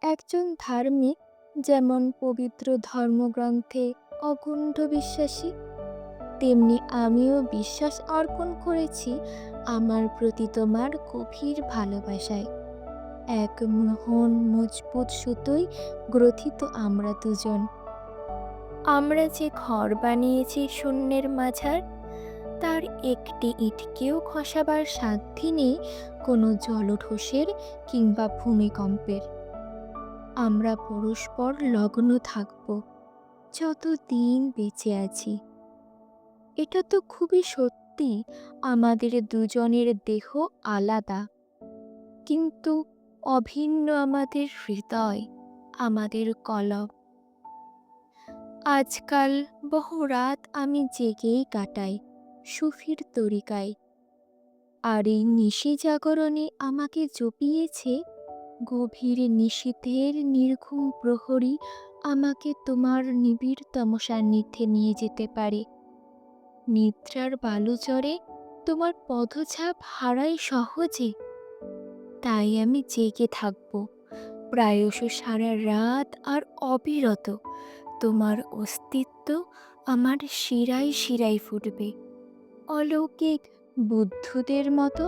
একজন ধার্মিক যেমন পবিত্র ধর্মগ্রন্থে অকুণ্ঠ বিশ্বাসী, তেমনি আমিও বিশ্বাস অর্পণ করেছি আমার প্রতি তোমার গভীর ভালোবাসায়। এক মোহন মজবুত সুতোয় গ্রথিত আমরা দুজন। আমরা যে ঘর বানিয়েছি শূন্যের মাঝার, তার একটি ইটকেও খসাবার সাধ্যি নেই কোনো জলঢোষের কিংবা ভূমিকম্পের। আমরা পরস্পর লগ্ন থাকব যতদিন বেঁচে আছি। এটা তো খুবই সত্যি, আমাদের দুজনের দেহ আলাদা, কিন্তু অভিন্ন আমাদের হৃদয়, আমাদের কলব। আজকাল বহু রাত আমি জেগেই কাটাই সুফির তরিকায়, আর এই নিশি জাগরণে আমাকে জপিয়েছে গভীর নিশীথের নির্ঘুম প্রহরী আমাকে তোমার নিবিড়তম সান্নিধ্যে নিয়ে যেতে পারে। নিদ্রার বালুচরে তোমার পদছাপ হারাই সহজে, তাই আমি জেগে থাকব প্রায়শ সারা রাত আর অবিরত। তোমার অস্তিত্ব আমার শিরায় শিরায় ফুটবে, অলৌকিক বুদ্ধদের মতো